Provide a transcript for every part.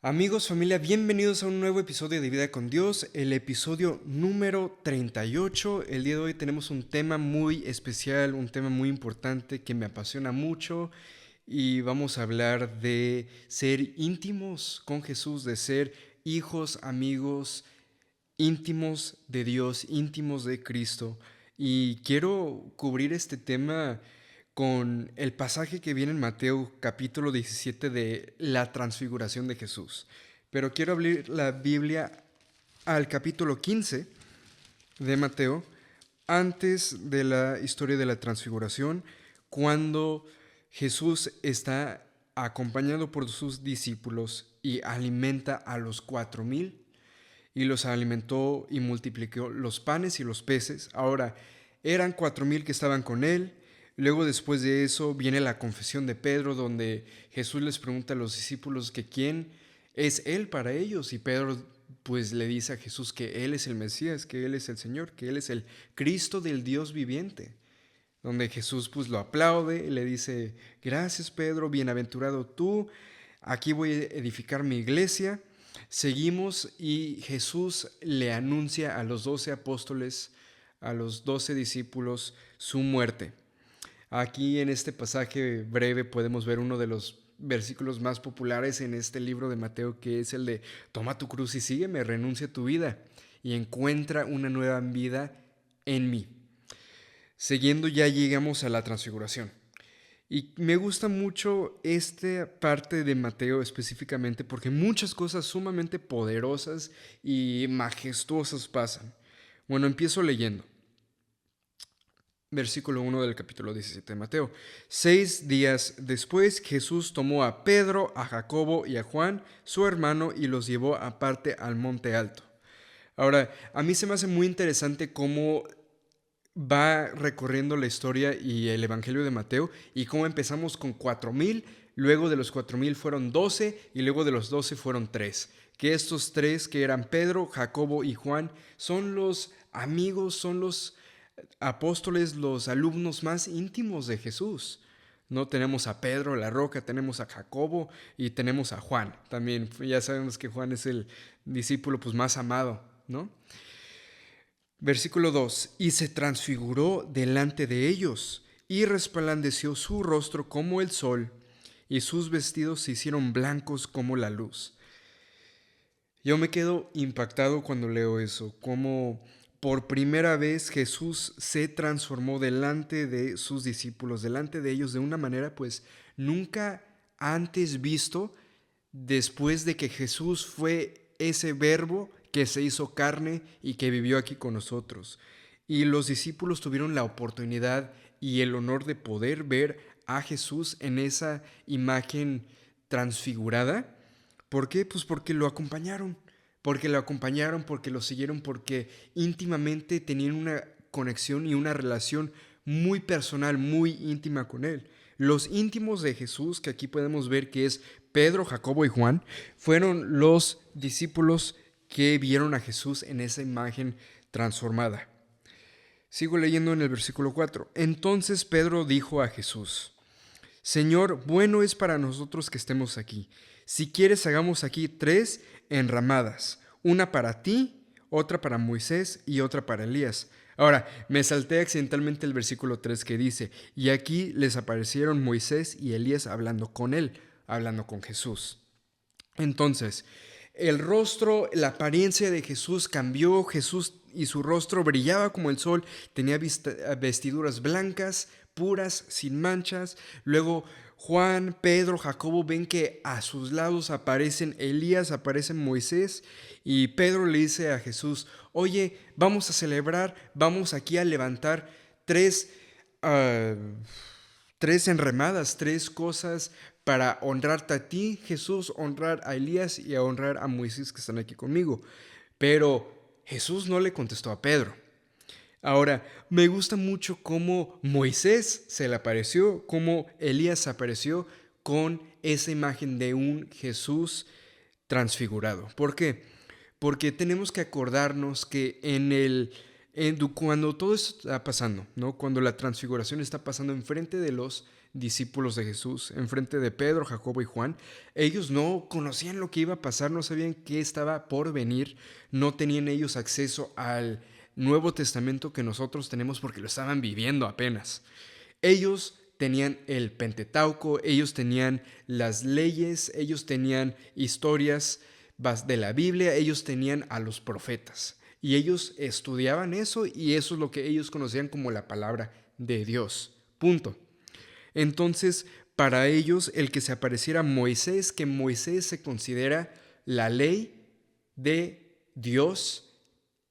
Amigos, familia, bienvenidos a un nuevo episodio de Vida con Dios, el episodio número 38. El día de hoy tenemos un tema muy especial, un tema muy importante que me apasiona mucho y vamos a hablar de ser íntimos con Jesús, de ser hijos, amigos, íntimos de Dios, íntimos de Cristo. Y quiero cubrir este tema con el pasaje que viene en Mateo capítulo 17 de la transfiguración de Jesús. Pero quiero abrir la Biblia al capítulo 15 de Mateo, antes de la historia de la transfiguración, cuando Jesús está acompañado por sus discípulos y alimenta a los 4,000 y los alimentó y multiplicó los panes y los peces. Ahora, eran 4,000 que estaban con él. Luego, después de eso, viene la confesión de Pedro, donde Jesús les pregunta a los discípulos que quién es él para ellos. Y Pedro pues le dice a Jesús que él es el Mesías, que él es el Señor, que él es el Cristo del Dios viviente. Donde Jesús pues lo aplaude y le dice: gracias, Pedro, bienaventurado tú, aquí voy a edificar mi iglesia. Seguimos y Jesús le anuncia a los 12 apóstoles, a los 12 discípulos, su muerte. Aquí en este pasaje breve podemos ver uno de los versículos más populares en este libro de Mateo, que es el de: toma tu cruz y sígueme, renuncia a tu vida y encuentra una nueva vida en mí. Siguiendo, ya llegamos a la transfiguración. Y me gusta mucho esta parte de Mateo específicamente porque muchas cosas sumamente poderosas y majestuosas pasan. Bueno, empiezo leyendo. Versículo 1 del capítulo 17 de Mateo. 6 días después, Jesús tomó a Pedro, a Jacobo y a Juan, su hermano, y los llevó aparte al monte alto. Ahora, a mí se me hace muy interesante cómo va recorriendo la historia y el Evangelio de Mateo y cómo empezamos con 4,000, luego de los 4,000 fueron 12 y luego de los 12 fueron 3. Que estos 3, que eran Pedro, Jacobo y Juan, son los amigos, son los apóstoles, los alumnos más íntimos de Jesús. No tenemos a Pedro, la roca, tenemos a Jacobo y tenemos a Juan. También ya sabemos que Juan es el discípulo pues más amado, ¿no? Versículo 2: y se transfiguró delante de ellos, y resplandeció su rostro como el sol, y sus vestidos se hicieron blancos como la luz. Yo me quedo impactado cuando leo eso, como por primera vez Jesús se transformó delante de sus discípulos, delante de ellos, de una manera pues nunca antes visto, después de que Jesús fue ese verbo que se hizo carne y que vivió aquí con nosotros. Y los discípulos tuvieron la oportunidad y el honor de poder ver a Jesús en esa imagen transfigurada. ¿Por qué? Pues porque lo acompañaron, porque lo siguieron, porque íntimamente tenían una conexión y una relación muy personal, muy íntima con Él. Los íntimos de Jesús, que aquí podemos ver que es Pedro, Jacobo y Juan, fueron los discípulos que vieron a Jesús en esa imagen transformada. Sigo leyendo en el versículo 4. Entonces Pedro dijo a Jesús: Señor, bueno es para nosotros que estemos aquí. Si quieres, hagamos aquí 3 enramadas, una para ti, otra para Moisés y otra para Elías. Ahora, me salté accidentalmente el versículo 3 que dice: y aquí les aparecieron Moisés y Elías hablando con él, hablando con Jesús. Entonces, el rostro, la apariencia de Jesús cambió. Jesús y su rostro brillaba como el sol, tenía vestiduras blancas, puras, sin manchas. Luego Juan, Pedro, Jacobo ven que a sus lados aparecen Elías, aparecen Moisés, y Pedro le dice a Jesús: oye, vamos a celebrar, vamos aquí a levantar tres, uh, 3 enramadas, 3 cosas para honrarte a ti, Jesús, honrar a Elías y a honrar a Moisés que están aquí conmigo. Pero Jesús no le contestó a Pedro. Ahora, me gusta mucho cómo Moisés se le apareció, cómo Elías apareció con esa imagen de un Jesús transfigurado. ¿Por qué? Porque tenemos que acordarnos que Cuando todo esto está pasando, ¿no? Cuando la transfiguración está pasando enfrente de los discípulos de Jesús, enfrente de Pedro, Jacobo y Juan, ellos no conocían lo que iba a pasar, no sabían qué estaba por venir, no tenían ellos acceso al Nuevo Testamento que nosotros tenemos porque lo estaban viviendo apenas. Ellos tenían el Pentateuco, ellos tenían las leyes, ellos tenían historias de la Biblia, ellos tenían a los profetas. Y ellos estudiaban eso y eso es lo que ellos conocían como la palabra de Dios. Punto. Entonces, para ellos, el que se apareciera Moisés, que Moisés se considera la ley de Dios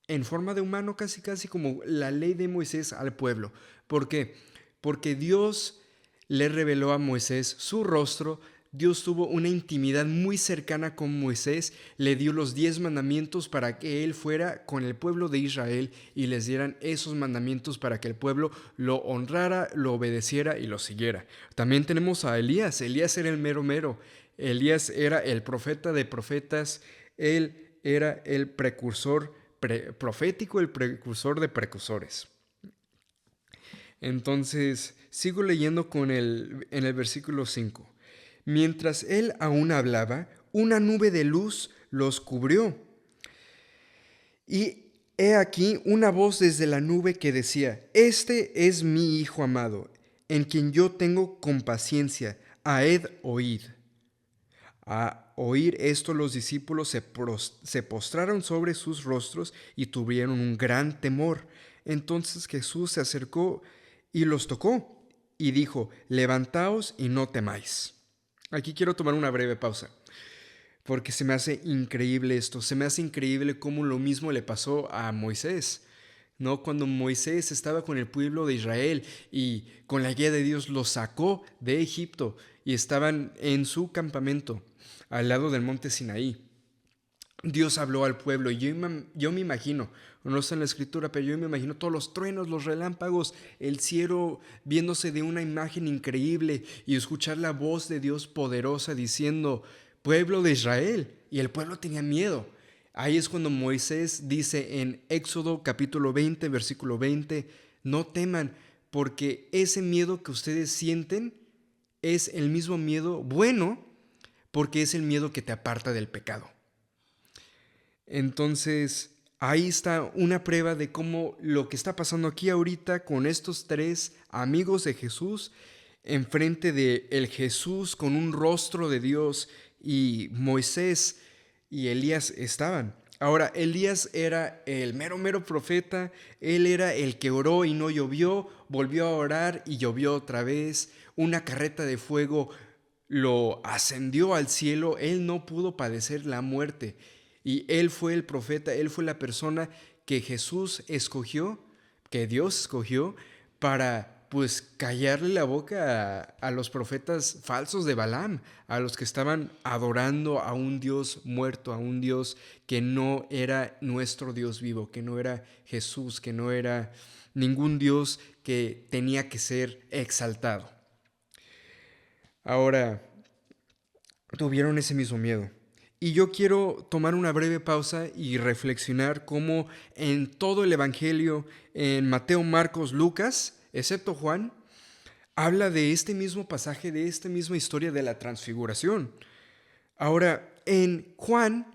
en forma de humano, casi casi como la ley de Moisés al pueblo. ¿Por qué? Porque Dios le reveló a Moisés su rostro. Dios tuvo una intimidad muy cercana con Moisés, le dio los 10 mandamientos para que él fuera con el pueblo de Israel y les dieran esos mandamientos para que el pueblo lo honrara, lo obedeciera y lo siguiera. También tenemos a Elías. Elías era el mero mero. Elías era el profeta de profetas. Él era el precursor profético, el precursor de precursores. Entonces, sigo leyendo en el versículo 5. Mientras él aún hablaba, una nube de luz los cubrió. Y he aquí una voz desde la nube que decía: Este es mi Hijo amado, en quien yo tengo compaciencia, haed oíd. A oír esto los discípulos se postraron sobre sus rostros y tuvieron un gran temor. Entonces Jesús se acercó y los tocó y dijo: Levantaos y no temáis. Aquí quiero tomar una breve pausa, porque se me hace increíble esto, se me hace increíble cómo lo mismo le pasó a Moisés, ¿no? Cuando Moisés estaba con el pueblo de Israel y con la guía de Dios los sacó de Egipto y estaban en su campamento al lado del monte Sinaí. Dios habló al pueblo y yo me imagino, no está en la escritura, pero yo me imagino todos los truenos, los relámpagos, el cielo viéndose de una imagen increíble y escuchar la voz de Dios poderosa diciendo: pueblo de Israel. Y el pueblo tenía miedo. Ahí es cuando Moisés dice en Éxodo capítulo 20, versículo 20, no teman, porque ese miedo que ustedes sienten es el mismo miedo bueno, porque es el miedo que te aparta del pecado. Entonces, ahí está una prueba de cómo lo que está pasando aquí ahorita con estos 3 amigos de Jesús, enfrente de el Jesús con un rostro de Dios, y Moisés y Elías estaban. Ahora, Elías era el mero mero profeta, él era el que oró y no llovió, volvió a orar y llovió otra vez, una carreta de fuego lo ascendió al cielo, él no pudo padecer la muerte. Y él fue el profeta, él fue la persona que Jesús escogió, que Dios escogió para pues callarle la boca a los profetas falsos de Balaam, a los que estaban adorando a un Dios muerto, a un Dios que no era nuestro Dios vivo, que no era Jesús, que no era ningún Dios que tenía que ser exaltado. Ahora, tuvieron ese mismo miedo. Y yo quiero tomar una breve pausa y reflexionar cómo en todo el Evangelio, en Mateo, Marcos, Lucas, excepto Juan, habla de este mismo pasaje, de esta misma historia de la transfiguración. Ahora, en Juan,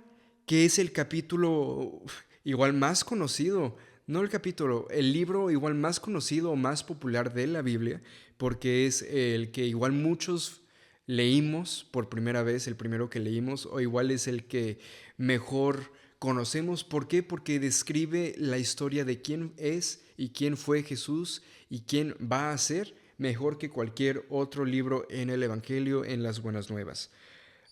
que es el capítulo igual más conocido, no el capítulo, el libro igual más conocido o más popular de la Biblia, porque es el que igual muchos leímos por primera vez, el primero que leímos, o igual es el que mejor conocemos. ¿Por qué? Porque describe la historia de quién es y quién fue Jesús y quién va a ser mejor que cualquier otro libro en el Evangelio, en las Buenas Nuevas.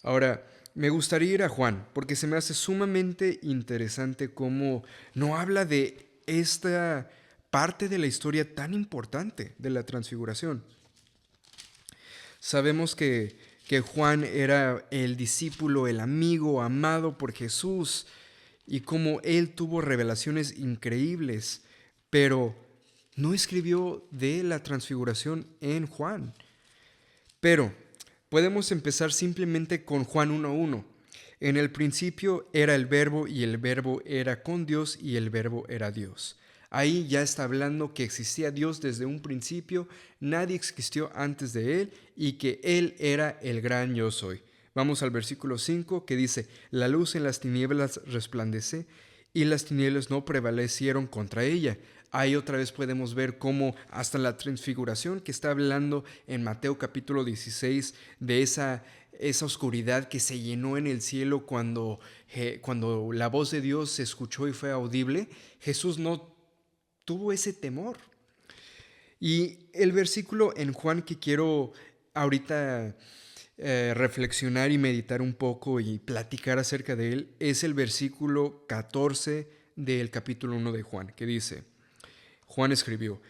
Ahora, me gustaría ir a Juan, porque se me hace sumamente interesante cómo no habla de esta parte de la historia tan importante de la transfiguración. Sabemos que Juan era el discípulo, el amigo amado por Jesús, y cómo él tuvo revelaciones increíbles, pero no escribió de la transfiguración en Juan. Pero podemos empezar simplemente con Juan 1:1. En el principio era el Verbo, y el Verbo era con Dios, y el Verbo era Dios. Ahí ya está hablando que existía Dios desde un principio, nadie existió antes de Él y que Él era el gran yo soy. Vamos al versículo 5 que dice, la luz en las tinieblas resplandece y las tinieblas no prevalecieron contra ella. Ahí otra vez podemos ver cómo hasta la transfiguración que está hablando en Mateo capítulo 16 de esa oscuridad que se llenó en el cielo cuando la voz de Dios se escuchó y fue audible, Jesús no tuvo ese temor. Y el versículo en Juan que quiero ahorita reflexionar y meditar un poco y platicar acerca de él es el versículo 14 del capítulo 1 de Juan, que dice, Juan escribió,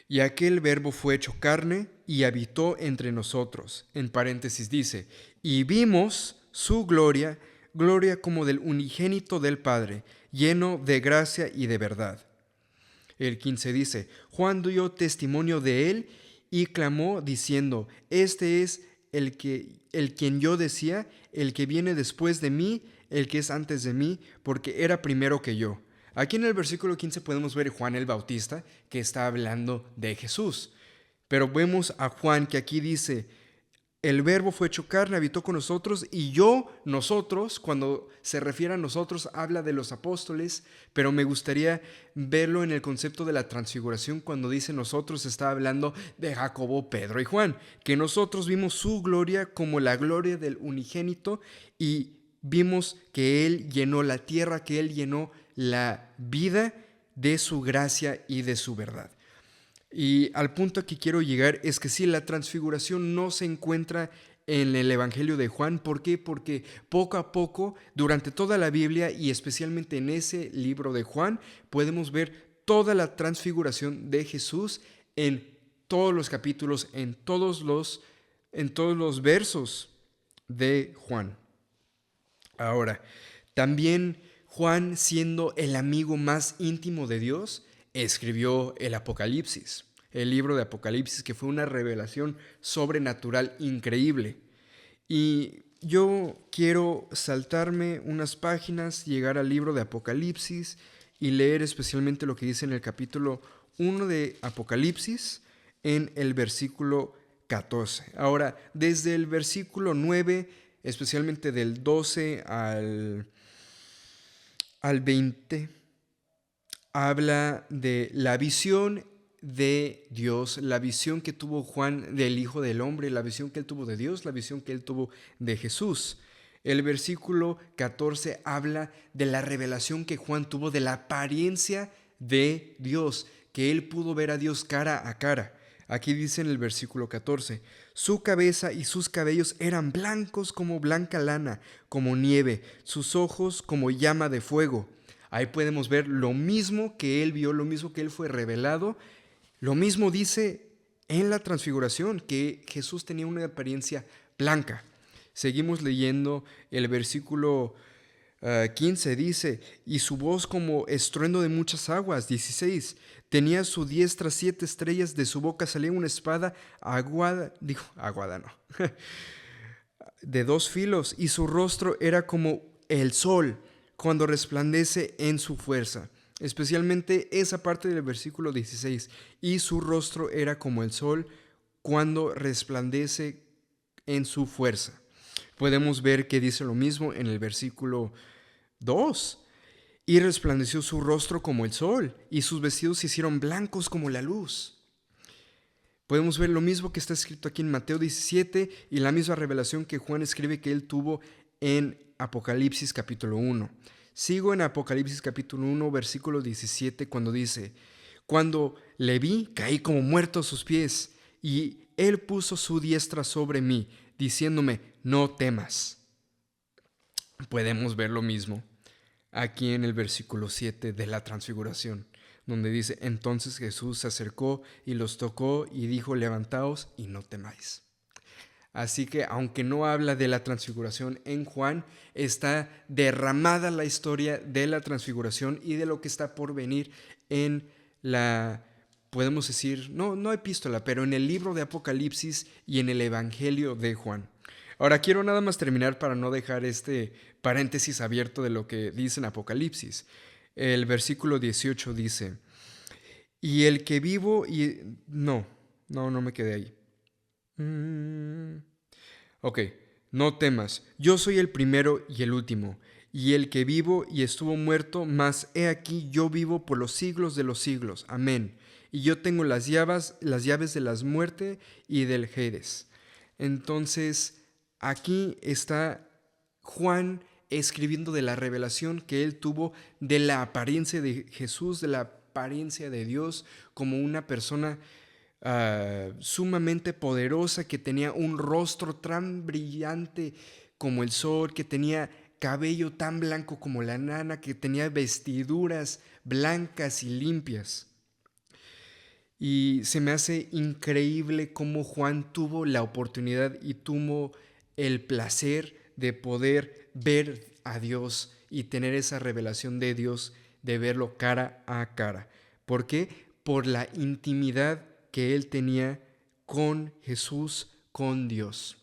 y aquel verbo fue hecho carne y habitó entre nosotros. En paréntesis dice, y vimos su gloria, gloria como del unigénito del Padre, lleno de gracia y de verdad. El 15 dice, Juan dio testimonio de él y clamó diciendo, este es el quien yo decía, el que viene después de mí, el que es antes de mí, porque era primero que yo. Aquí en el versículo 15 podemos ver a Juan el Bautista que está hablando de Jesús. Pero vemos a Juan que aquí dice, el verbo fue hecho carne, habitó con nosotros y nosotros, cuando se refiere a nosotros, habla de los apóstoles, pero me gustaría verlo en el concepto de la transfiguración. Cuando dice nosotros, está hablando de Jacobo, Pedro y Juan, que nosotros vimos su gloria como la gloria del unigénito y vimos que Él llenó la tierra, que Él llenó la vida de su gracia y de su verdad. Y al punto que quiero llegar es que sí, la transfiguración no se encuentra en el Evangelio de Juan. ¿Por qué? Porque poco a poco, durante toda la Biblia y especialmente en ese libro de Juan, podemos ver toda la transfiguración de Jesús en todos los capítulos, en todos los versos de Juan. Ahora, también Juan, siendo el amigo más íntimo de Dios, escribió el Apocalipsis, el libro de Apocalipsis, que fue una revelación sobrenatural increíble. Y yo quiero saltarme unas páginas, llegar al libro de Apocalipsis y leer especialmente lo que dice en el capítulo 1 de Apocalipsis, en el versículo 14. Ahora, desde el versículo 9, especialmente del 12 al 20, habla de la visión de Dios, la visión que tuvo Juan del Hijo del Hombre, la visión que él tuvo de Dios, la visión que él tuvo de Jesús. El versículo 14 habla de la revelación que Juan tuvo de la apariencia de Dios, que él pudo ver a Dios cara a cara. Aquí dice en el versículo 14, su cabeza y sus cabellos eran blancos como blanca lana, como nieve, sus ojos como llama de fuego. Ahí podemos ver lo mismo que él vio, lo mismo que él fue revelado. Lo mismo dice en la transfiguración, que Jesús tenía una apariencia blanca. Seguimos leyendo el versículo 15, dice, y su voz como estruendo de muchas aguas. 16, tenía a su diestra 7 estrellas, de su boca salía una espada aguada no, de 2 filos, y su rostro era como el sol cuando resplandece en su fuerza. Especialmente esa parte del versículo 16, y su rostro era como el sol cuando resplandece en su fuerza. Podemos ver que dice lo mismo en el versículo 2. Y resplandeció su rostro como el sol, y sus vestidos se hicieron blancos como la luz. Podemos ver lo mismo que está escrito aquí en Mateo 17 y la misma revelación que Juan escribe que él tuvo en Apocalipsis capítulo 1. Sigo en Apocalipsis capítulo 1, versículo 17, cuando dice, cuando le vi, caí como muerto a sus pies, y él puso su diestra sobre mí, diciéndome, no temas. Podemos ver lo mismo aquí en el versículo 7 de la transfiguración, donde dice, entonces Jesús se acercó y los tocó y dijo, levantaos y no temáis. Así que aunque no habla de la transfiguración en Juan, está derramada la historia de la transfiguración y de lo que está por venir en la, podemos decir, no epístola, pero en el libro de Apocalipsis y en el Evangelio de Juan. Ahora quiero nada más terminar para no dejar este paréntesis abierto de lo que dice en Apocalipsis. El versículo 18 dice, Y el que vivo y... No me quedé ahí. Ok, no temas, yo soy el primero y el último, y el que vivo y estuvo muerto, mas he aquí yo vivo por los siglos de los siglos. Amén. Y yo tengo las llaves de las muerte y del Hades. Entonces, aquí está Juan escribiendo de la revelación que él tuvo de la apariencia de Jesús, de la apariencia de Dios como una persona sumamente poderosa, que tenía un rostro tan brillante como el sol, que tenía cabello tan blanco como la lana, que tenía vestiduras blancas y limpias. Y se me hace increíble cómo Juan tuvo la oportunidad y tuvo el placer de poder ver a Dios y tener esa revelación de Dios, de verlo cara a cara. ¿Por qué? Por la intimidad que él tenía con Jesús, con Dios.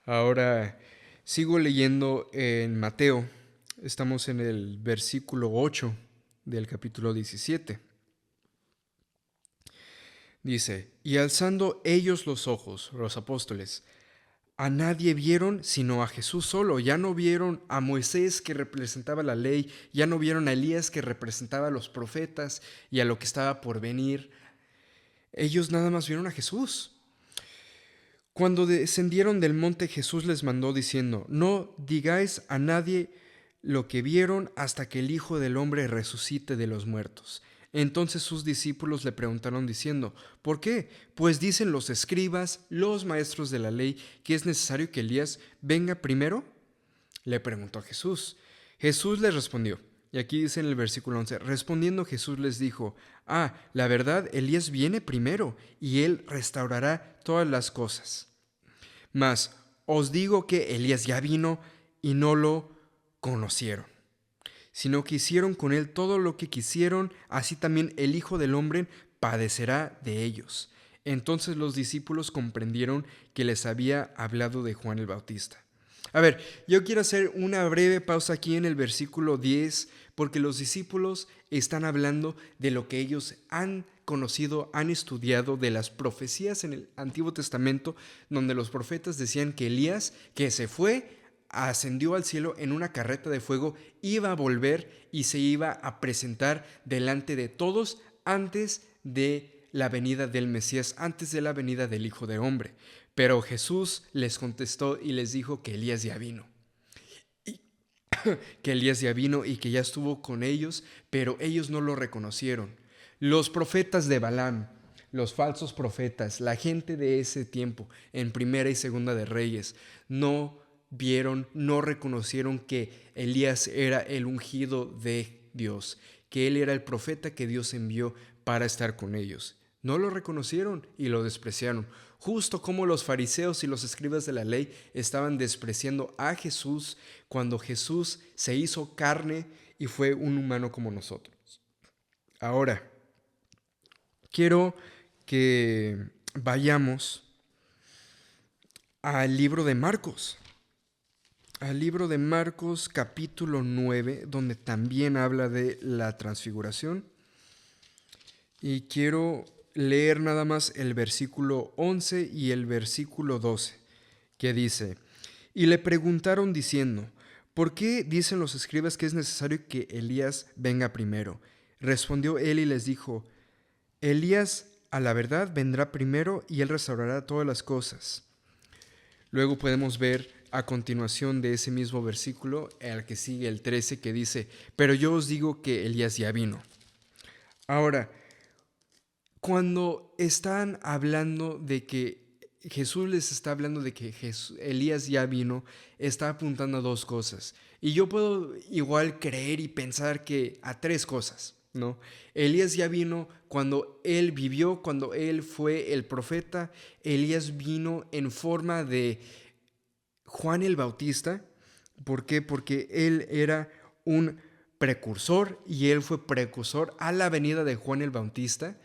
Ahora sigo leyendo en Mateo. Estamos en el versículo 8 del capítulo 17. Dice, y alzando ellos los ojos, los apóstoles, a nadie vieron sino a Jesús solo. Ya no vieron a Moisés, que representaba la ley, ya no vieron a Elías, que representaba a los profetas y a lo que estaba por venir. Ellos nada más vieron a Jesús. Cuando descendieron del monte, Jesús les mandó diciendo, no digáis a nadie lo que vieron hasta que el Hijo del Hombre resucite de los muertos. Entonces sus discípulos le preguntaron diciendo, ¿por qué? Pues dicen los escribas, los maestros de la ley, que es necesario que Elías venga primero. Le preguntó a Jesús. Jesús les respondió, y aquí dice en el versículo 11, respondiendo Jesús les dijo, la verdad, Elías viene primero, y él restaurará todas las cosas. Mas os digo que Elías ya vino y no lo conocieron, sino que hicieron con él todo lo que quisieron, así también el Hijo del Hombre padecerá de ellos. Entonces los discípulos comprendieron que les había hablado de Juan el Bautista. A ver, yo quiero hacer una breve pausa aquí en el versículo 10, porque los discípulos están hablando de lo que ellos han conocido, han estudiado, de las profecías en el Antiguo Testamento, donde los profetas decían que Elías, que se fue, ascendió al cielo en una carreta de fuego, iba a volver y se iba a presentar delante de todos antes de la venida del Mesías, antes de la venida del Hijo del Hombre. Pero Jesús les contestó y les dijo que Elías ya vino. Que Elías ya vino y que ya estuvo con ellos, pero ellos no lo reconocieron. Los profetas de Balaam, los falsos profetas, la gente de ese tiempo, en Primera y Segunda de Reyes, no vieron, no reconocieron que Elías era el ungido de Dios, que él era el profeta que Dios envió para estar con ellos. No lo reconocieron y lo despreciaron, justo como los fariseos y los escribas de la ley estaban despreciando a Jesús cuando Jesús se hizo carne y fue un humano como nosotros. Ahora, quiero que vayamos al libro de Marcos. Al libro de Marcos capítulo 9, donde también habla de la transfiguración. Y quiero leer nada más el versículo 11 y el versículo 12, que dice, y le preguntaron diciendo, ¿por qué dicen los escribas que es necesario que Elías venga primero? Respondió él y les dijo, Elías a la verdad vendrá primero y él restaurará todas las cosas. Luego podemos ver a continuación de ese mismo versículo, al que sigue el 13, que dice, pero yo os digo que Elías ya vino. Ahora, cuando están hablando de que Jesús les está hablando de que Elías ya vino, está apuntando a dos cosas. Y yo puedo igual creer y pensar que a tres cosas, ¿no? Elías ya vino cuando él vivió, cuando él fue el profeta. Elías vino en forma de Juan el Bautista. ¿Por qué? Porque él era un precursor y él fue precursor a la venida de Juan el Bautista.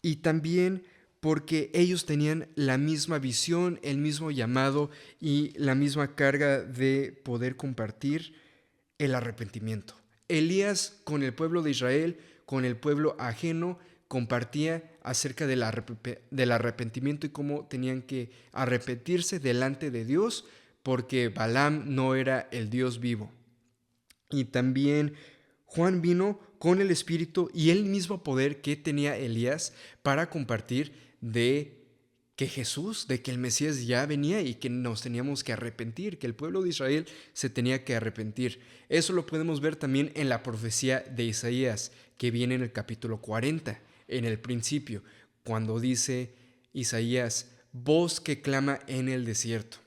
Y también porque ellos tenían la misma visión, el mismo llamado y la misma carga de poder compartir el arrepentimiento. Elías con el pueblo de Israel, con el pueblo ajeno, compartía acerca del arrepentimiento y cómo tenían que arrepentirse delante de Dios, porque Balaam no era el Dios vivo. Y también Juan vino con el Espíritu y el mismo poder que tenía Elías para compartir de que Jesús, de que el Mesías ya venía y que nos teníamos que arrepentir, que el pueblo de Israel se tenía que arrepentir. Eso lo podemos ver también en la profecía de Isaías, que viene en el capítulo 40, en el principio, cuando dice Isaías, voz que clama en el desierto.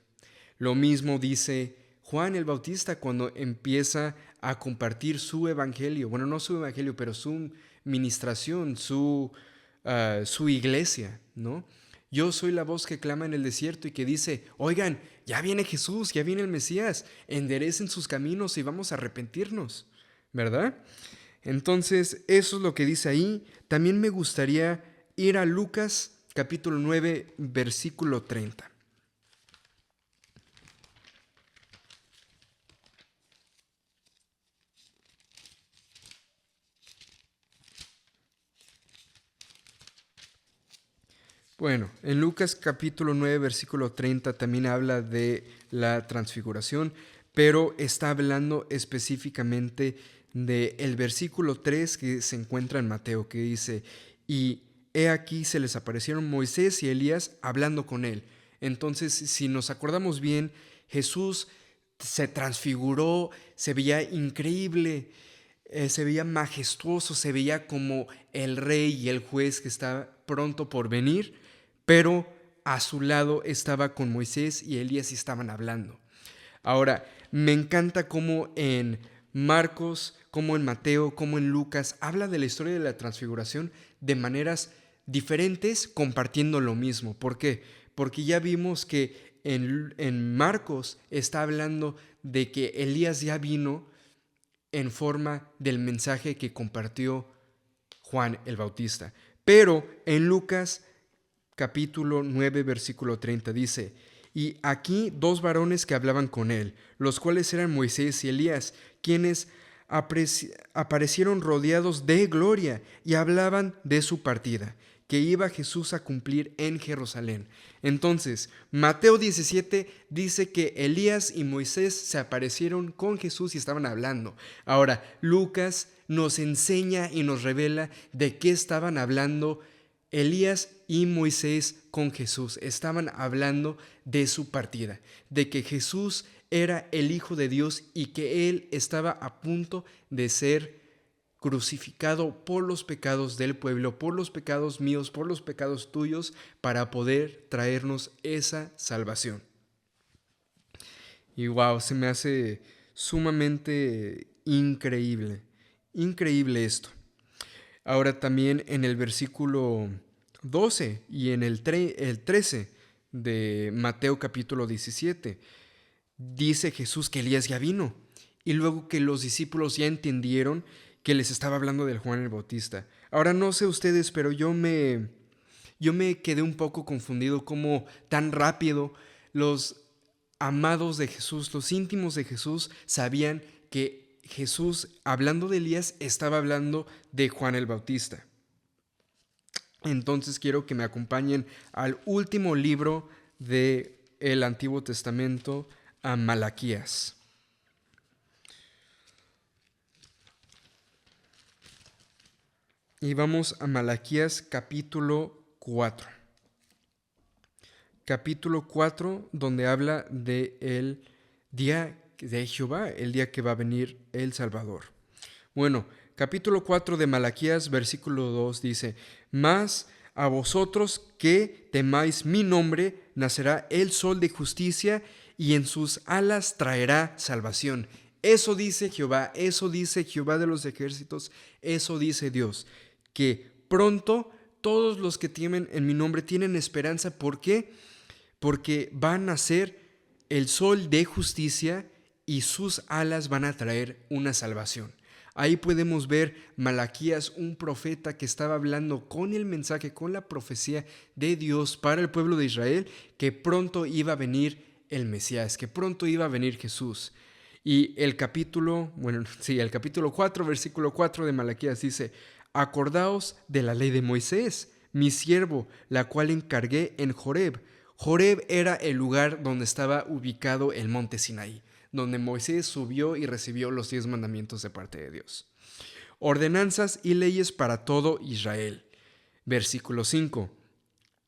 Lo mismo dice Juan el Bautista cuando empieza a compartir su evangelio, bueno, no su evangelio, pero su ministración, su iglesia, ¿no? Yo soy la voz que clama en el desierto y que dice, oigan, ya viene Jesús, ya viene el Mesías, enderecen sus caminos y vamos a arrepentirnos, ¿verdad? Entonces, eso es lo que dice ahí. También me gustaría ir a Lucas capítulo 9, versículo 30. Bueno, en Lucas capítulo 9, versículo 30 también habla de la transfiguración, pero está hablando específicamente del versículo 3 que se encuentra en Mateo, que dice, y he aquí se les aparecieron Moisés y Elías hablando con él. Entonces, si nos acordamos bien, Jesús se transfiguró, se veía increíble, se veía majestuoso, se veía como el rey y el juez que está pronto por venir, pero a su lado estaba con Moisés y Elías y estaban hablando. Ahora, me encanta cómo en Marcos, como en Mateo, como en Lucas, habla de la historia de la transfiguración de maneras diferentes, compartiendo lo mismo. ¿Por qué? Porque ya vimos que en Marcos está hablando de que Elías ya vino en forma del mensaje que compartió Juan el Bautista. Pero en Lucas capítulo 9, versículo 30 dice, y aquí dos varones que hablaban con él, los cuales eran Moisés y Elías, quienes aparecieron rodeados de gloria y hablaban de su partida, que iba Jesús a cumplir en Jerusalén. Entonces, Mateo 17 dice que Elías y Moisés se aparecieron con Jesús y estaban hablando. Ahora, Lucas nos enseña y nos revela de qué estaban hablando Elías y Moisés con Jesús. Estaban hablando de su partida, de que Jesús era el Hijo de Dios y que Él estaba a punto de ser crucificado por los pecados del pueblo, por los pecados míos, por los pecados tuyos, para poder traernos esa salvación. Y wow, se me hace sumamente increíble, increíble esto. Ahora también en el versículo 12 y en el 13 de Mateo capítulo 17, dice Jesús que Elías ya vino. Y luego que los discípulos ya entendieron que les estaba hablando del Juan el Bautista. Ahora no sé ustedes, pero yo me quedé un poco confundido cómo tan rápido los amados de Jesús, los íntimos de Jesús, sabían que Jesús, hablando de Elías, estaba hablando de Juan el Bautista. Entonces quiero que me acompañen al último libro del Antiguo Testamento, a Malaquías. Y vamos a Malaquías capítulo 4. Capítulo 4, donde habla de el día de Jehová, el día que va a venir el Salvador. Bueno, capítulo 4 de Malaquías, versículo 2 dice, mas a vosotros que temáis mi nombre, nacerá el sol de justicia y en sus alas traerá salvación. Eso dice Jehová de los ejércitos, eso dice Dios, que pronto todos los que temen en mi nombre tienen esperanza. ¿Por qué? Porque va a nacer el sol de justicia y sus alas van a traer una salvación. Ahí podemos ver Malaquías, un profeta que estaba hablando con el mensaje, con la profecía de Dios para el pueblo de Israel, que pronto iba a venir el Mesías, que pronto iba a venir Jesús. Y el capítulo 4, versículo 4 de Malaquías dice, Acordaos de la ley de Moisés, mi siervo, la cual encargué en Horeb. Horeb era el lugar donde estaba ubicado el monte Sinaí, donde Moisés subió y recibió los 10 mandamientos de parte de Dios. Ordenanzas y leyes para todo Israel. Versículo 5.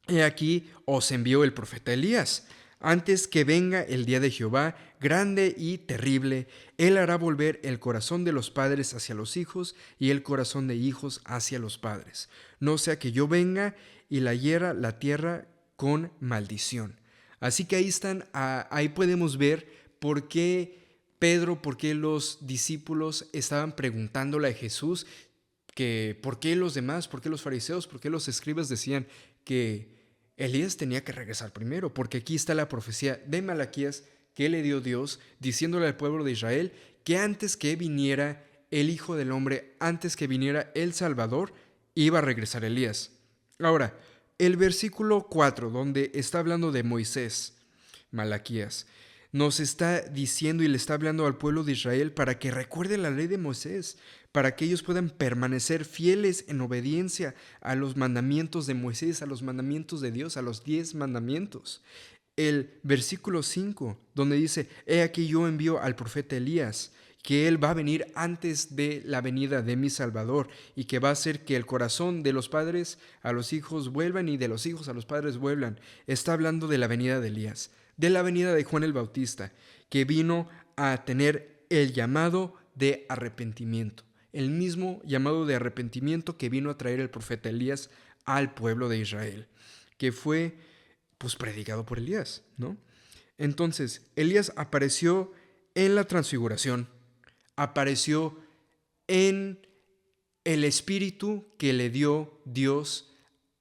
He aquí os envió el profeta Elías. Antes que venga el día de Jehová, grande y terrible, él hará volver el corazón de los padres hacia los hijos y el corazón de hijos hacia los padres. No sea que yo venga y la hiera la tierra con maldición. Así que ahí podemos ver por qué Pedro, por qué los discípulos estaban preguntándole a Jesús que por qué los demás, por qué los fariseos, por qué los escribas decían que Elías tenía que regresar primero, porque aquí está la profecía de Malaquías que le dio Dios, diciéndole al pueblo de Israel que antes que viniera el Hijo del Hombre, antes que viniera el Salvador, iba a regresar Elías. Ahora, el versículo 4, donde está hablando de Moisés, Malaquías, nos está diciendo y le está hablando al pueblo de Israel para que recuerde la ley de Moisés, para que ellos puedan permanecer fieles en obediencia a los mandamientos de Moisés, a los mandamientos de Dios, a los 10 mandamientos. El versículo 5, donde dice, he aquí yo envío al profeta Elías, que él va a venir antes de la venida de mi Salvador y que va a hacer que el corazón de los padres a los hijos vuelvan y de los hijos a los padres vuelvan. Está hablando de la venida de Elías, de la venida de Juan el Bautista, que vino a tener el llamado de arrepentimiento, el mismo llamado de arrepentimiento que vino a traer el profeta Elías al pueblo de Israel, que fue pues predicado por Elías, ¿no? Entonces, Elías apareció en la transfiguración, apareció en el espíritu que le dio Dios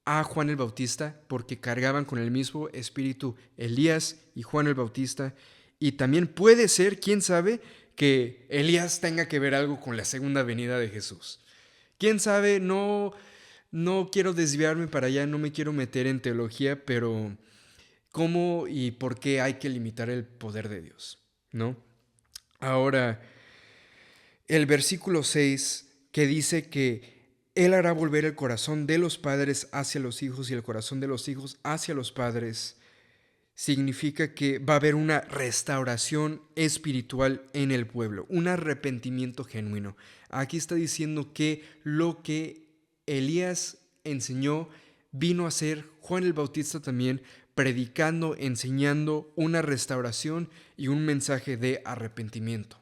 a Juan el Bautista, porque cargaban con el mismo espíritu Elías y Juan el Bautista. Y también puede ser, quién sabe, que Elías tenga que ver algo con la segunda venida de Jesús. Quién sabe, no quiero desviarme para allá, no me quiero meter en teología, pero ¿cómo y por qué hay que limitar el poder de Dios? ¿No? Ahora, el versículo 6 que dice que Él hará volver el corazón de los padres hacia los hijos y el corazón de los hijos hacia los padres, significa que va a haber una restauración espiritual en el pueblo, un arrepentimiento genuino. Aquí está diciendo que lo que Elías enseñó vino a ser Juan el Bautista también, predicando, enseñando una restauración y un mensaje de arrepentimiento.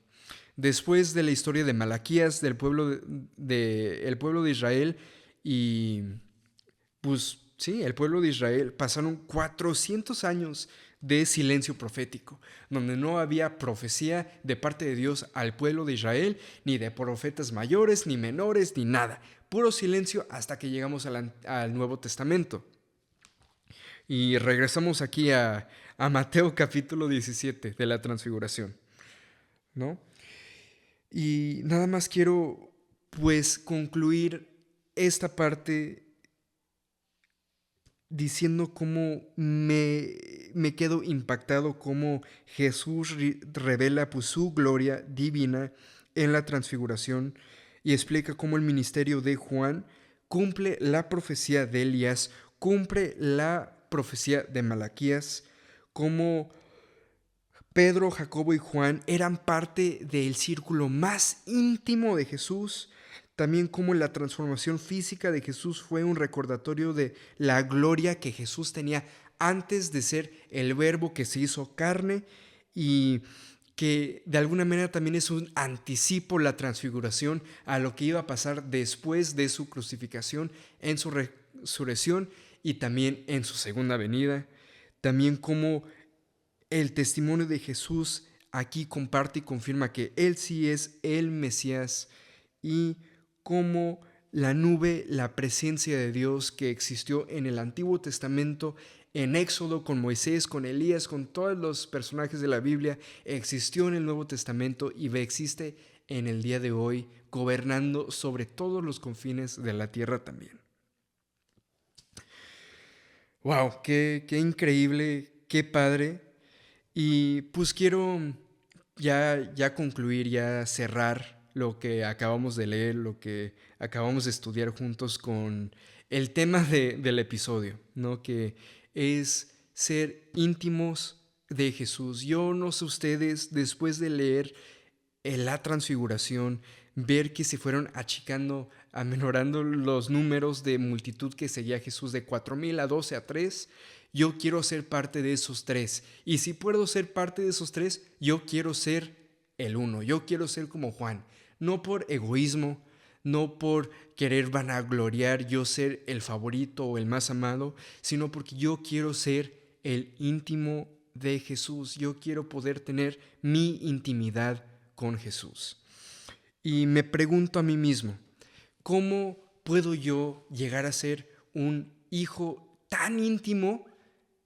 Después de la historia de Malaquías, del pueblo el pueblo de Israel, y pues sí, el pueblo de Israel, pasaron 400 años de silencio profético, donde no había profecía de parte de Dios al pueblo de Israel, ni de profetas mayores, ni menores, ni nada. Puro silencio hasta que llegamos al Nuevo Testamento. Y regresamos aquí a Mateo capítulo 17 de la Transfiguración, ¿no? Y nada más quiero, pues, concluir esta parte diciendo cómo me quedo impactado, cómo Jesús revela pues, su gloria divina en la transfiguración y explica cómo el ministerio de Juan cumple la profecía de Elías, cumple la profecía de Malaquías, cómo Pedro, Jacobo y Juan eran parte del círculo más íntimo de Jesús. También como la transformación física de Jesús fue un recordatorio de la gloria que Jesús tenía antes de ser el Verbo que se hizo carne y que de alguna manera también es un anticipo la transfiguración a lo que iba a pasar después de su crucificación, en su resurrección y también en su segunda venida. También como el testimonio de Jesús aquí comparte y confirma que Él sí es el Mesías y como la nube, la presencia de Dios que existió en el Antiguo Testamento, en Éxodo, con Moisés, con Elías, con todos los personajes de la Biblia, existió en el Nuevo Testamento y existe en el día de hoy, gobernando sobre todos los confines de la tierra también. ¡Wow! ¡Qué increíble! ¡Qué padre! Y pues quiero ya concluir, ya cerrar lo que acabamos de leer, lo que acabamos de estudiar juntos con el tema del episodio, ¿no? Que es ser íntimos de Jesús. Yo no sé ustedes, después de leer la transfiguración, ver que se fueron achicando, amenorando los números de multitud que seguía a Jesús de 4,000 a 12 a 3, yo quiero ser parte de esos 3. Y si puedo ser parte de esos 3, yo quiero ser el uno. Yo quiero ser como Juan. No por egoísmo, no por querer vanagloriar yo ser el favorito o el más amado, sino porque yo quiero ser el íntimo de Jesús. Yo quiero poder tener mi intimidad con Jesús. Y me pregunto a mí mismo, ¿cómo puedo yo llegar a ser un hijo tan íntimo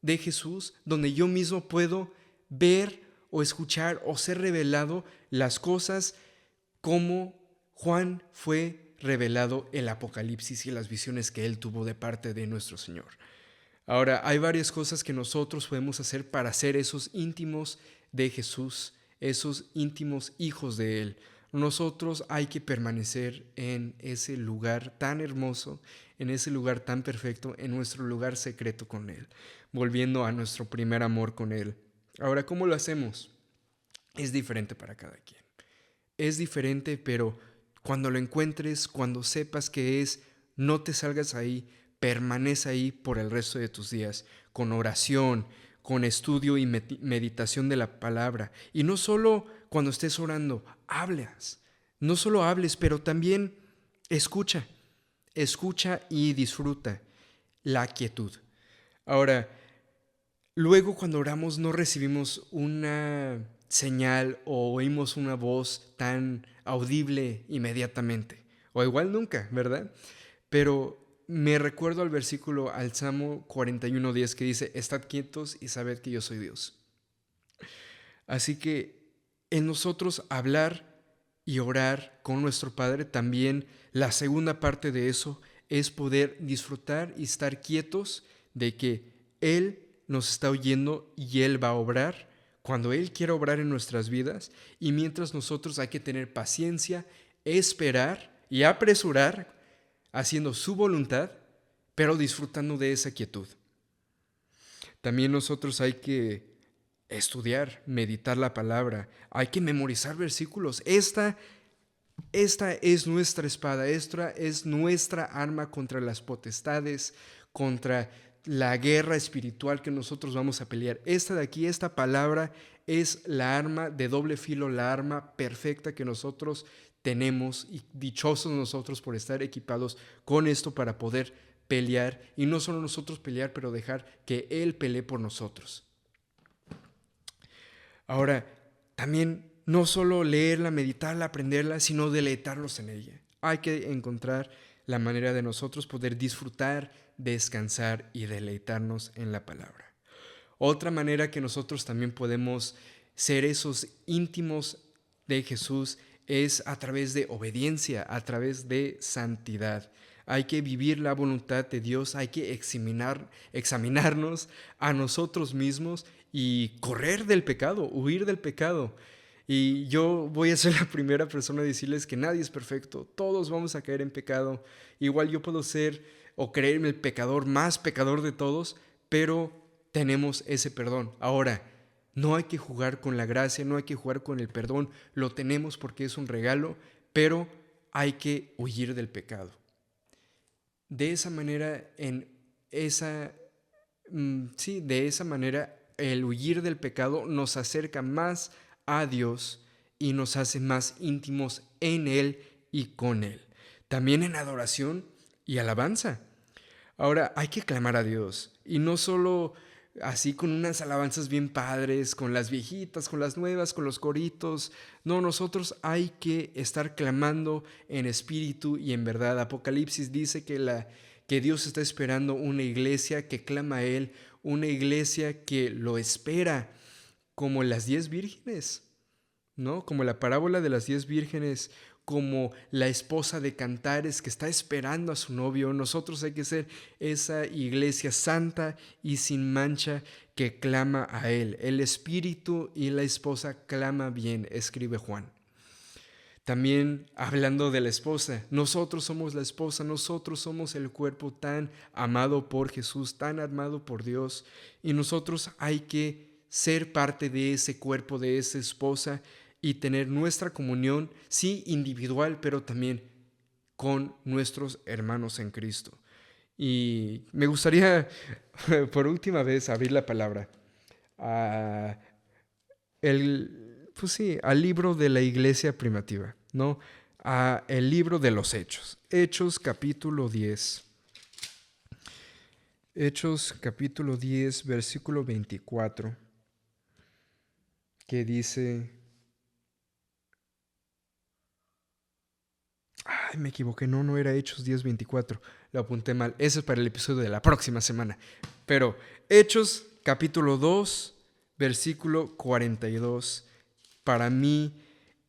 de Jesús, donde yo mismo puedo ver o escuchar o ser revelado las cosas como Juan fue revelado el Apocalipsis y las visiones que él tuvo de parte de nuestro Señor? Ahora, hay varias cosas que nosotros podemos hacer para ser esos íntimos de Jesús, esos íntimos hijos de Él. Nosotros hay que permanecer en ese lugar tan hermoso, en ese lugar tan perfecto, en nuestro lugar secreto con Él, volviendo a nuestro primer amor con Él. Ahora, ¿cómo lo hacemos? Es diferente para cada quien. Es diferente, pero cuando lo encuentres, cuando sepas que es, no te salgas ahí, permanece ahí por el resto de tus días, con oración, con estudio y meditación de la palabra. Y no solo cuando estés orando, hablas. No solo hables, pero también escucha. Escucha y disfruta la quietud. Ahora, luego cuando oramos no recibimos una señal o oímos una voz tan audible inmediatamente. O igual nunca, ¿verdad? Pero me recuerdo al versículo, al Salmo 41:10 que dice, estad quietos y sabed que yo soy Dios. Así que en nosotros hablar y orar con nuestro Padre, también la segunda parte de eso es poder disfrutar y estar quietos de que Él nos está oyendo y Él va a obrar cuando Él quiera obrar en nuestras vidas, y mientras nosotros hay que tener paciencia, esperar y apresurar haciendo su voluntad, pero disfrutando de esa quietud. También nosotros hay que estudiar, meditar la palabra, hay que memorizar versículos. Esta es nuestra espada, esta es nuestra arma contra las potestades, contra la guerra espiritual que nosotros vamos a pelear. Esta de aquí, esta palabra es la arma de doble filo, la arma perfecta que nosotros tenemos, y dichosos nosotros por estar equipados con esto para poder pelear, y no solo nosotros pelear, pero dejar que Él pelee por nosotros. Ahora, también no solo leerla, meditarla, aprenderla, sino deleitarnos en ella. Hay que encontrar la manera de nosotros poder disfrutar, descansar y deleitarnos en la palabra. Otra manera que nosotros también podemos ser esos íntimos de Jesús es a través de obediencia, a través de santidad. Hay que vivir la voluntad de Dios, hay que examinarnos a nosotros mismos y correr del pecado, huir del pecado. Y yo voy a ser la primera persona a decirles que nadie es perfecto, todos vamos a caer en pecado. Igual yo puedo ser o creerme el pecador más pecador de todos, pero tenemos ese perdón. Ahora, no hay que jugar con la gracia, no hay que jugar con el perdón, lo tenemos porque es un regalo, pero hay que huir del pecado. De esa manera, de esa manera, el huir del pecado nos acerca más a Dios y nos hace más íntimos en Él y con Él. También en adoración y alabanza. Ahora, hay que clamar a Dios, y no solo así con unas alabanzas bien padres, con las viejitas, con las nuevas, con los coritos. No, nosotros hay que estar clamando en espíritu y en verdad. Apocalipsis dice que Dios está esperando una iglesia que clama a Él, una iglesia que lo espera, como las 10 vírgenes, ¿no? Como la parábola de las 10 vírgenes, como la esposa de Cantares que está esperando a su novio. Nosotros hay que ser esa iglesia santa y sin mancha que clama a Él. El espíritu y la esposa clama bien, escribe Juan. También hablando de la esposa, nosotros somos la esposa, nosotros somos el cuerpo tan amado por Jesús, tan amado por Dios, y nosotros hay que ser parte de ese cuerpo, de esa esposa, y tener nuestra comunión, sí, individual, pero también con nuestros hermanos en Cristo. Y me gustaría, por última vez, abrir la palabra a pues sí, al libro de la iglesia primitiva, ¿no? A el libro de los Hechos. Hechos capítulo 10. Hechos capítulo 10, versículo 24, que dice... Ay, me equivoqué, no era Hechos 10, 24. Lo apunté mal. Ese es para el episodio de la próxima semana. Pero Hechos capítulo 2, versículo 42, para mí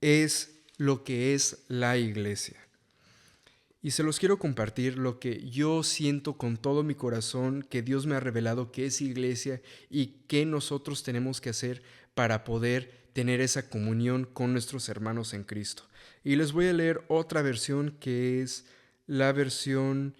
es lo que es la iglesia. Y se los quiero compartir lo que yo siento con todo mi corazón, que Dios me ha revelado que es iglesia y qué nosotros tenemos que hacer para poder tener esa comunión con nuestros hermanos en Cristo. Y les voy a leer otra versión que es la versión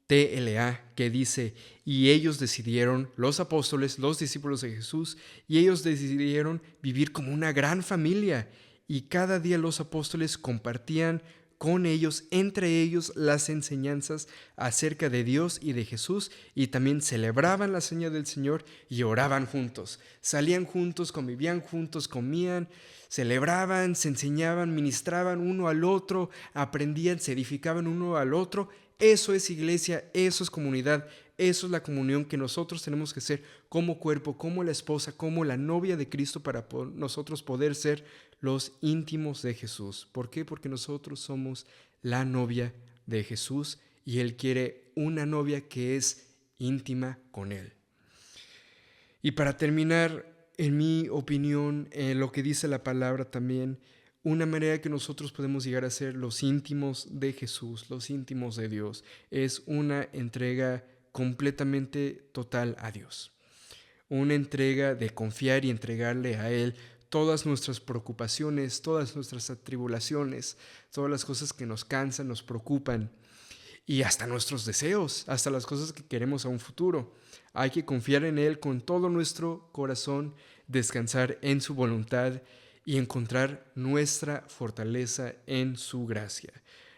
TLA, que dice: y ellos decidieron, los apóstoles, los discípulos de Jesús, y ellos decidieron vivir como una gran familia, y cada día los apóstoles compartían con ellos, entre ellos, las enseñanzas acerca de Dios y de Jesús, y también celebraban la seña del Señor y oraban juntos. Salían juntos, convivían juntos, comían, celebraban, se enseñaban, ministraban uno al otro, aprendían, se edificaban uno al otro. Eso es iglesia, eso es comunidad, eso es la comunión que nosotros tenemos que ser como cuerpo, como la esposa, como la novia de Cristo, para nosotros poder ser los íntimos de Jesús. ¿Por qué? Porque nosotros somos la novia de Jesús y Él quiere una novia que es íntima con Él. Y para terminar, en mi opinión, lo que dice la palabra también, una manera que nosotros podemos llegar a ser los íntimos de Jesús, los íntimos de Dios, es una entrega completamente total a Dios. Una entrega de confiar y entregarle a Él todas nuestras preocupaciones, todas nuestras atribulaciones, todas las cosas que nos cansan, nos preocupan, y hasta nuestros deseos, hasta las cosas que queremos a un futuro. Hay que confiar en Él con todo nuestro corazón, descansar en su voluntad y encontrar nuestra fortaleza en su gracia.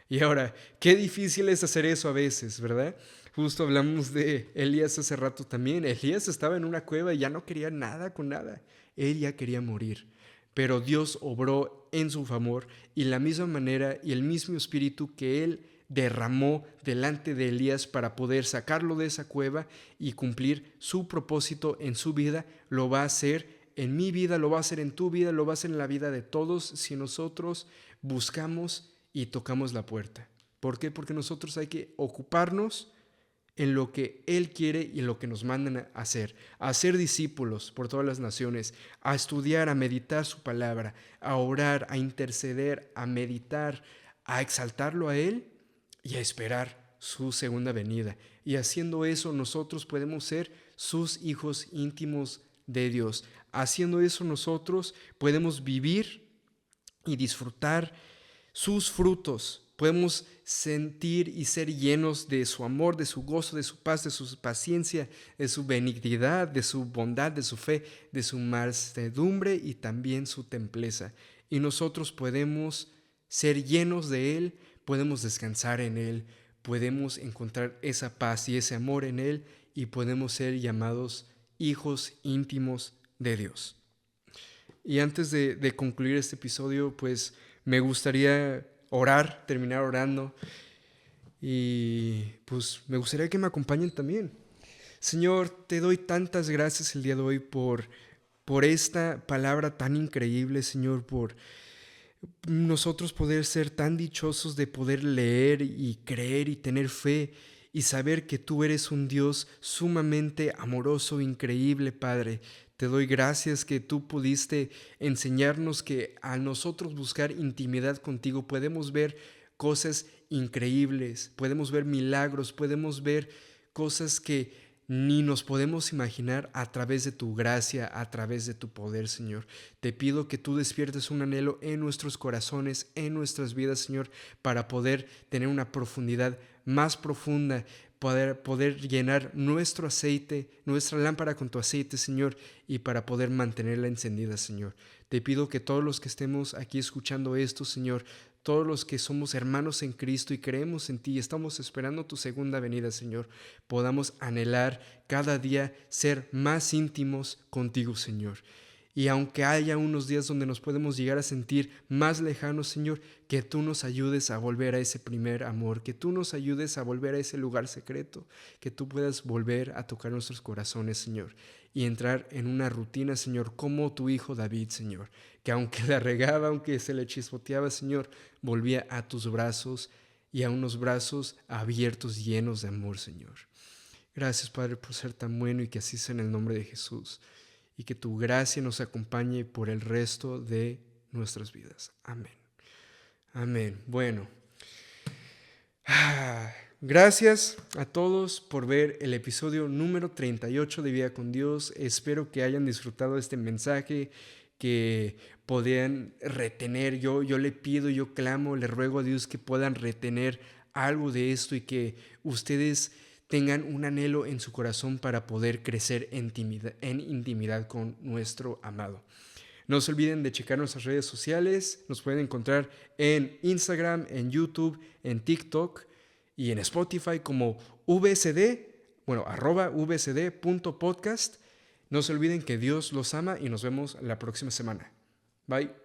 Y ahora, qué difícil es hacer eso a veces, ¿verdad? Justo hablamos de Elías hace rato también. Elías estaba en una cueva y ya no quería nada con nada. Él ya quería morir. Pero Dios obró en su favor, y la misma manera y el mismo espíritu que Él derramó delante de Elías para poder sacarlo de esa cueva y cumplir su propósito en su vida, lo va a hacer en mi vida, lo va a hacer en tu vida, lo va a hacer en la vida de todos si nosotros buscamos y tocamos la puerta. ¿Por qué? Porque nosotros hay que ocuparnos en lo que Él quiere y en lo que nos mandan a hacer discípulos por todas las naciones, a estudiar, a meditar su palabra, a orar, a interceder, a meditar, a exaltarlo a Él y a esperar su segunda venida. Y haciendo eso, nosotros podemos ser sus hijos íntimos de Dios. Haciendo eso, nosotros podemos vivir y disfrutar sus frutos. Podemos sentir y ser llenos de su amor, de su gozo, de su paz, de su paciencia, de su benignidad, de su bondad, de su fe, de su mansedumbre y también su templeza. Y nosotros podemos ser llenos de Él, podemos descansar en Él, podemos encontrar esa paz y ese amor en Él, y podemos ser llamados hijos íntimos de Dios. Y antes de concluir este episodio, pues me gustaría orar, terminar orando, y pues me gustaría que me acompañen también. Señor, te doy tantas gracias el día de hoy por esta palabra tan increíble, Señor, por nosotros poder ser tan dichosos de poder leer y creer y tener fe y saber que tú eres un Dios sumamente amoroso, increíble, Padre. Te doy gracias que tú pudiste enseñarnos que a nosotros buscar intimidad contigo podemos ver cosas increíbles, podemos ver milagros, podemos ver cosas que ni nos podemos imaginar a través de tu gracia, a través de tu poder, Señor. Te pido que tú despiertes un anhelo en nuestros corazones, en nuestras vidas, Señor, para poder tener una profundidad más profunda, poder llenar nuestro aceite, nuestra lámpara con tu aceite, Señor, y para poder mantenerla encendida, Señor. Te pido que todos los que estemos aquí escuchando esto, Señor, todos los que somos hermanos en Cristo y creemos en ti y estamos esperando tu segunda venida, Señor, podamos anhelar cada día ser más íntimos contigo, Señor. Y aunque haya unos días donde nos podemos llegar a sentir más lejanos, Señor, que tú nos ayudes a volver a ese primer amor, que tú nos ayudes a volver a ese lugar secreto, que tú puedas volver a tocar nuestros corazones, Señor, y entrar en una rutina, Señor, como tu hijo David, Señor, que aunque la regaba, aunque se le chispoteaba, Señor, volvía a tus brazos y a unos brazos abiertos, llenos de amor, Señor. Gracias, Padre, por ser tan bueno y que así sea en el nombre de Jesús. Y que tu gracia nos acompañe por el resto de nuestras vidas. Amén. Amén. Bueno. Gracias a todos por ver el episodio número 38 de Vida con Dios. Espero que hayan disfrutado este mensaje, que podían retener. Yo le pido, yo clamo, le ruego a Dios que puedan retener algo de esto y que ustedes tengan un anhelo en su corazón para poder crecer en intimidad con nuestro amado. No se olviden de checar nuestras redes sociales. Nos pueden encontrar en Instagram, en YouTube, en TikTok y en Spotify como @vsd.podcast. No se olviden que Dios los ama y nos vemos la próxima semana. Bye.